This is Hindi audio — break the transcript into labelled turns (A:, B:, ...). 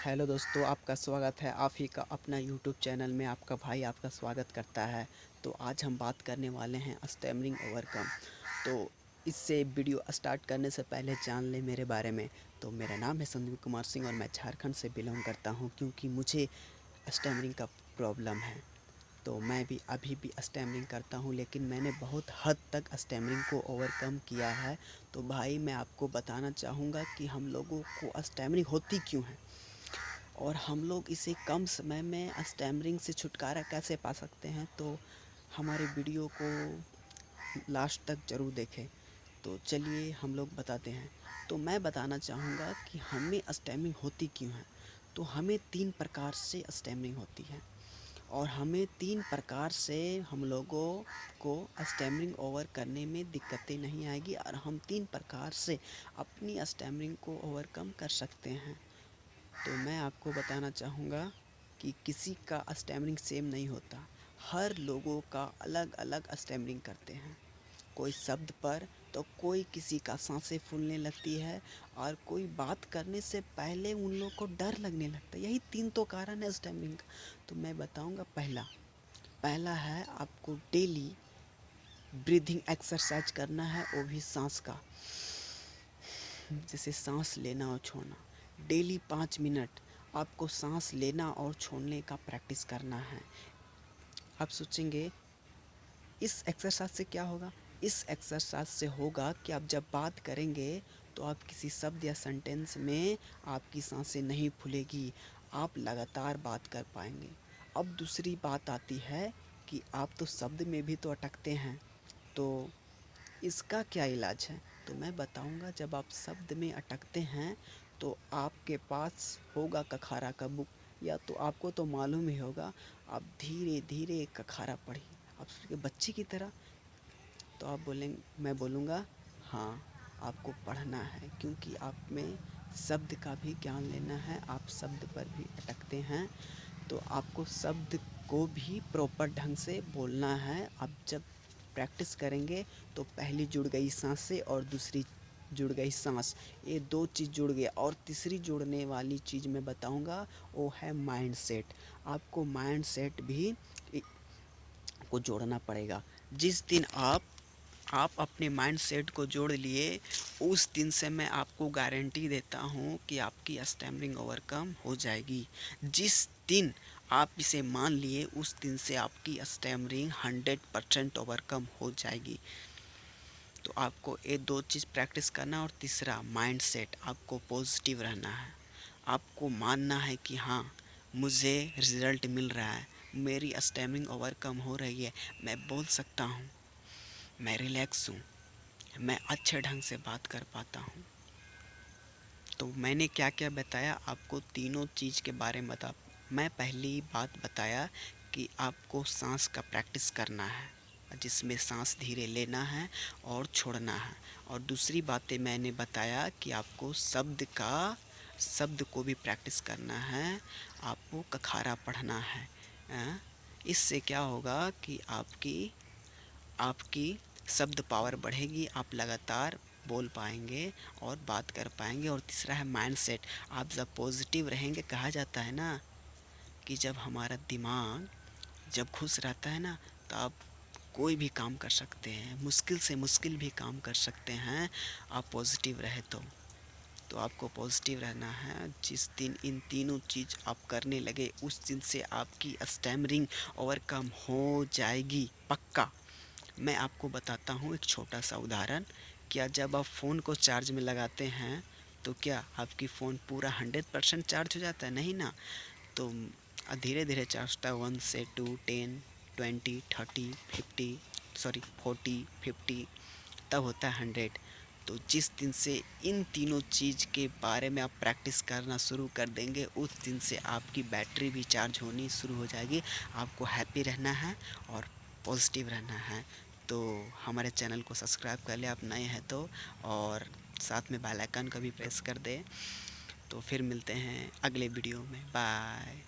A: हेलो दोस्तों, आपका स्वागत है आप ही का अपना यूट्यूब चैनल में। आपका भाई आपका स्वागत करता है। तो आज हम बात करने वाले हैं स्टैमरिंग ओवरकम। तो इससे वीडियो स्टार्ट करने से पहले जान ले मेरे बारे में। तो मेरा नाम है संदीप कुमार सिंह और मैं झारखंड से बिलोंग करता हूं, क्योंकि मुझे स्टैमरिंग का प्रॉब्लम है। तो मैं भी अभी भी स्टैमरिंग करता हूं, लेकिन मैंने बहुत हद तक स्टैमरिंग को ओवरकम किया है। तो भाई मैं आपको बताना चाहूँगा कि हम लोगों को स्टैमरिंग होती क्यों है और हम लोग इसे कम समय में स्टैमरिंग से छुटकारा कैसे पा सकते हैं। तो हमारे वीडियो को लास्ट तक ज़रूर देखें। तो चलिए हम लोग बताते हैं। तो मैं बताना चाहूँगा कि हमें स्टैमरिंग होती क्यों है। तो हमें 3 प्रकार से स्टैमरिंग होती है और हमें 3 प्रकार से हम लोगों को स्टैमरिंग ओवर करने में दिक्कतें नहीं आएगी और हम 3 प्रकार से अपनी स्टैमरिंग को ओवरकम कर सकते हैं। तो मैं आपको बताना चाहूँगा कि किसी का स्टैमरिंग सेम नहीं होता। हर लोगों का अलग अलग स्टैमरिंग करते हैं। कोई शब्द पर तो कोई किसी का सांसें फूलने लगती है और कोई बात करने से पहले उन लोग को डर लगने लगता है। यही 3 तो कारण है स्टैमरिंग का। तो मैं बताऊँगा पहला पहला है आपको डेली ब्रीदिंग एक्सरसाइज करना है, वो भी सांस का। जैसे सांस लेना और छोड़ना, डेली 5 मिनट आपको सांस लेना और छोड़ने का प्रैक्टिस करना है। आप सोचेंगे इस एक्सरसाइज से क्या होगा। इस एक्सरसाइज से होगा कि आप जब बात करेंगे तो आप किसी शब्द या सेंटेंस में आपकी सांसें नहीं फूलेगी, आप लगातार बात कर पाएंगे। अब दूसरी बात आती है कि आप तो शब्द में भी तो अटकते हैं, तो इसका क्या इलाज है। तो मैं बताऊंगा, जब आप शब्द में अटकते हैं तो आपके पास होगा कखारा का बुक, या तो आपको तो मालूम ही होगा। आप धीरे धीरे कखारा पढ़िए, आप उसके बच्चे की तरह। तो आप बोलेंगे, मैं बोलूँगा हाँ आपको पढ़ना है, क्योंकि आप में शब्द का भी ज्ञान लेना है। आप शब्द पर भी अटकते हैं तो आपको शब्द को भी प्रॉपर ढंग से बोलना है। आप जब प्रैक्टिस करेंगे तो पहली जुड़ गई सांस से और दूसरी जुड़ गई सांस, ये 2 चीज़ जुड़ गया। और तीसरी जुड़ने वाली चीज़ मैं बताऊंगा, वो है माइंड सेट। आपको माइंड सेट भी को जोड़ना पड़ेगा। जिस दिन आप अपने माइंड सेट को जोड़ लिए, उस दिन से मैं आपको गारंटी देता हूँ कि आपकी स्टैमरिंग ओवरकम हो जाएगी। जिस दिन आप इसे मान लिए, उस दिन से आपकी स्टैमरिंग 100% ओवरकम हो जाएगी। तो आपको ये 2 चीज़ प्रैक्टिस करना, और तीसरा माइंड सेट, आपको पॉजिटिव रहना है। आपको मानना है कि हाँ मुझे रिज़ल्ट मिल रहा है, मेरी स्टैमरिंग ओवरकम हो रही है, मैं बोल सकता हूँ, मैं रिलैक्स हूँ, मैं अच्छे ढंग से बात कर पाता हूँ। तो मैंने क्या क्या बताया आपको, तीनों चीज़ के बारे में बता। मैं पहली बात बताया कि आपको सांस का प्रैक्टिस करना है, जिसमें सांस धीरे लेना है और छोड़ना है। और दूसरी बातें मैंने बताया कि आपको शब्द को भी प्रैक्टिस करना है, आपको कखारा पढ़ना है। इससे क्या होगा कि आपकी आपकी शब्द पावर बढ़ेगी, आप लगातार बोल पाएंगे और बात कर पाएंगे। और तीसरा है माइंड सेट। आप जब पॉजिटिव रहेंगे, कहा जाता है ना कि जब हमारा दिमाग जब खुश रहता है ना, तो आप कोई भी काम कर सकते हैं, मुश्किल से मुश्किल भी काम कर सकते हैं, आप पॉजिटिव रहे तो आपको पॉजिटिव रहना है। जिस दिन इन तीनों चीज़ आप करने लगे, उस दिन से आपकी स्टैमरिंग ओवरकम हो जाएगी, पक्का। मैं आपको बताता हूँ एक छोटा सा उदाहरण। क्या जब आप फ़ोन को चार्ज में लगाते हैं तो क्या आपकी फ़ोन पूरा 100% चार्ज हो जाता है? नहीं ना। तो धीरे धीरे चार्ज होता है, 1 से 2, 10, 20, 30, 50, सॉरी 40, 50, तब होता है 100। तो जिस दिन से इन तीनों चीज़ के बारे में आप प्रैक्टिस करना शुरू कर देंगे, उस दिन से आपकी बैटरी भी चार्ज होनी शुरू हो जाएगी। आपको हैप्पी रहना है और पॉजिटिव रहना है। तो हमारे चैनल को सब्सक्राइब कर ले आप नए हैं तो, और साथ में बेल आइकन का भी प्रेस कर दें। तो फिर मिलते हैं अगले वीडियो में। बाय।